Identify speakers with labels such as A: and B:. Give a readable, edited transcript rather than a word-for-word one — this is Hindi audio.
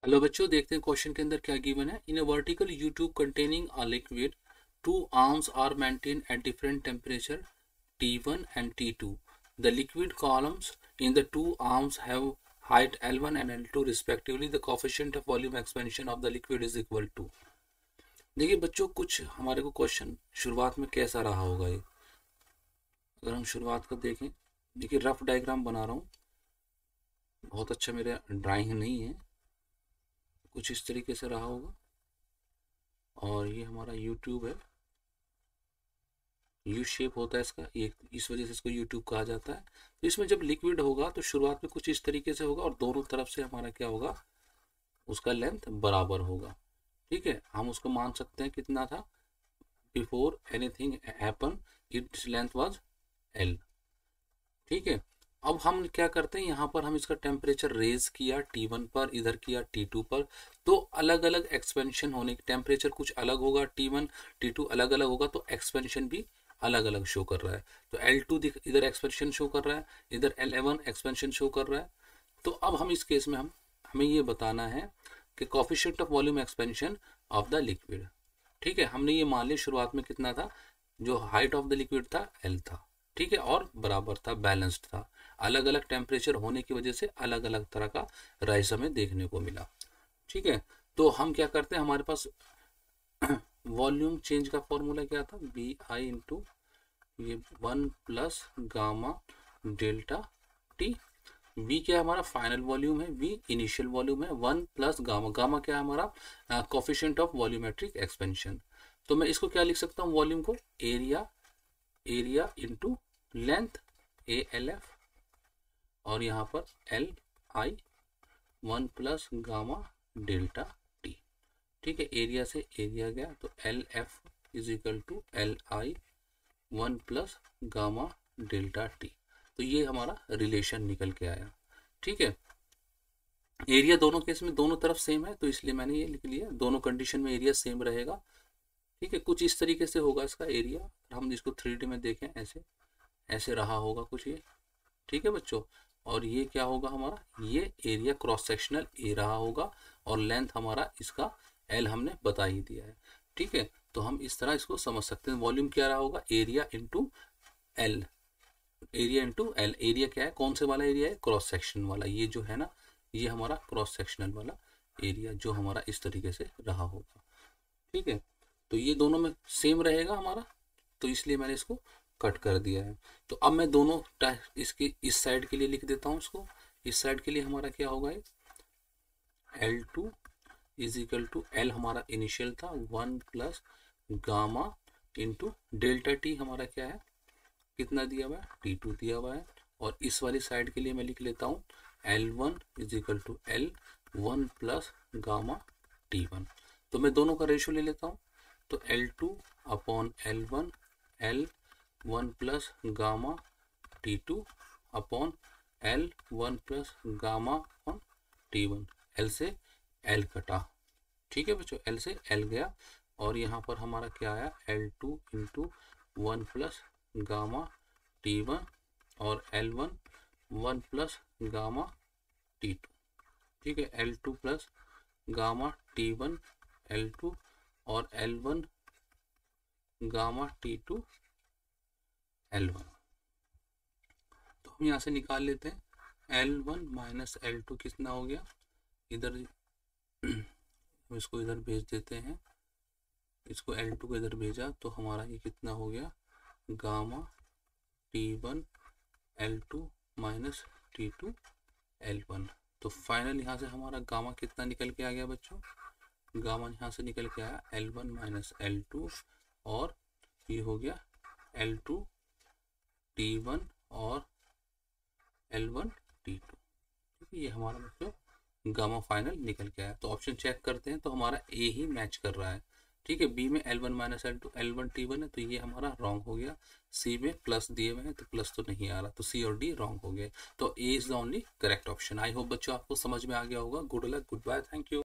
A: हेलो बच्चों, देखते हैं क्वेश्चन के अंदर क्या गिवन है। In a vertical U tube containing a liquid, two arms are maintain at different temperature T1 and T2. The liquid columns in the two arms have height L1 and L2 respectively. The coefficient of volume expansion of the liquid is equal to। देखिए बच्चों, कुछ हमारे को क्वेश्चन शुरुआत में कैसा रहा होगा ये, अगर हम शुरुआत को देखें। देखिए रफ डायग्राम बना रहा हूँ, बहुत अच्छा मेरा ड्राइंग नहीं है, कुछ इस तरीके से रहा होगा। और ये हमारा यूट्यूब है, यू शेप होता है इसका, ये इस वजह से इसको यूट्यूब कहा जाता है। तो इसमें जब लिक्विड होगा तो शुरुआत में कुछ इस तरीके से होगा और दोनों तरफ से हमारा क्या होगा, उसका लेंथ बराबर होगा। ठीक है, हम उसको मान सकते हैं कितना था, before anything happen its length was L. ठीक है, अब हम क्या करते हैं, यहाँ पर हम इसका टेम्परेचर रेज किया T1 पर, इधर किया T2 पर। तो अलग अलग एक्सपेंशन होने की, टेम्परेचर कुछ अलग होगा, T1 T2 अलग अलग होगा, तो एक्सपेंशन भी अलग अलग शो कर रहा है। तो L2 इधर एक्सपेंशन शो कर रहा है, इधर L1 एक्सपेंशन शो कर रहा है। तो अब हम इस केस में हमें ये बताना है कि coefficient of volume expansion of the liquid. ठीक है, हमने ये मान लिया शुरुआत में कितना था, जो हाइट ऑफ द लिक्विड था L था। ठीक है, और बराबर था, बैलेंस्ड था। अलग अलग टेम्परेचर होने की वजह से अलग अलग तरह का राइस हमें देखने को मिला। ठीक है, तो हम क्या करते हैं, हमारे पास वॉल्यूम चेंज का फॉर्मूला क्या था, बी आई इंटू ये 1 plus gamma delta T. V क्या है, हमारा फाइनल वॉल्यूम है, वी इनिशियल वॉल्यूम है, 1 प्लस गामा, गामा क्या है हमारा कोफिशिएंट ऑफ वॉल्यूमेट्रिक एक्सपेंशन। तो मैं इसको क्या लिख सकता हूँ, वॉल्यूम को area into length A L F, और यहाँ पर L I 1 plus gamma delta T. ठीक है, एरिया से एरिया गया तो L F is equal to L I 1 plus gamma delta T. तो ये हमारा रिलेशन निकल के आया। ठीक है, एरिया दोनों केस में दोनों तरफ सेम है, तो इसलिए मैंने ये लिख लिया, दोनों कंडीशन में एरिया सेम रहेगा। ठीक है, कुछ इस तरीके से होगा इसका एरिया, हम इसको 3D में देखें, ऐसे ऐसे रहा होगा कुछ ये। ठीक है बच्चों, और ये क्या होगा हमारा, ये एरिया क्रॉस सेक्शनल ए रहा होगा, और लेंथ हमारा इसका एल हमने बता ही दिया है। ठीक है, तो हम इस तरह इसको समझ सकते हैं, वॉल्यूम क्या रहा होगा, area into L, area into L. Area क्या है, कौन से वाला एरिया है, क्रॉस सेक्शन वाला, ये जो है ना, ये हमारा क्रॉस सेक्शनल वाला एरिया जो हमारा इस तरीके से रहा होगा। ठीक है, तो ये दोनों में सेम रहेगा हमारा, तो इसलिए मैंने इसको कट कर दिया है। तो अब मैं दोनों इसकी इस साइड के लिए लिख देता हूँ इसको। इस साइड के लिए हमारा क्या होगा, L2 is equal to L हमारा इनिशियल था 1 plus gamma into delta T, हमारा क्या है, कितना दिया हुआ है, T2 दिया हुआ है। और इस वाली साइड के लिए मैं लिख लेता हूँ L1 is equal to L 1 plus gamma T1। तो मैं दोनों का रेशियो ले लेता हूँ, तो L2 upon L1 L 1 plus gamma T2 upon L 1 plus gamma upon T1। L से एल कटा। ठीक है बच्चों, एल से एल गया, और यहाँ पर हमारा क्या आया, L2 into 1 plus gamma T1 और L1 1 प्लस गामा T2। ठीक है, L2 plus gamma T1 L2 और L1 गामा T2 L1। तो हम यहाँ से निकाल लेते हैं, L1 माइनस L2 कितना हो गया, इधर इसको इधर भेज देते हैं, इसको L2 को इधर भेजा तो हमारा ये कितना हो गया, gamma T1 L2 minus T2 L1। तो फाइनल यहाँ से हमारा गामा कितना निकल के आ गया बच्चों, गामा यहाँ से निकल के आया L1 माइनस L2, और ये हो गया L2 T1 और L1 T2। ठीक है, ये हमारा बच्चों गामा फाइनल निकल के आया। तो ऑप्शन चेक करते हैं, तो हमारा ए ही मैच कर रहा है। ठीक है, बी में L1 minus L2 L1 T1 है, तो ये हमारा रॉन्ग हो गया। सी में प्लस दिए हुए हैं तो प्लस तो नहीं आ रहा, तो सी और डी रॉन्ग हो गए। तो A is the only correct option. I hope बच्चों आपको समझ में आ गया होगा। Good luck, goodbye, thank you.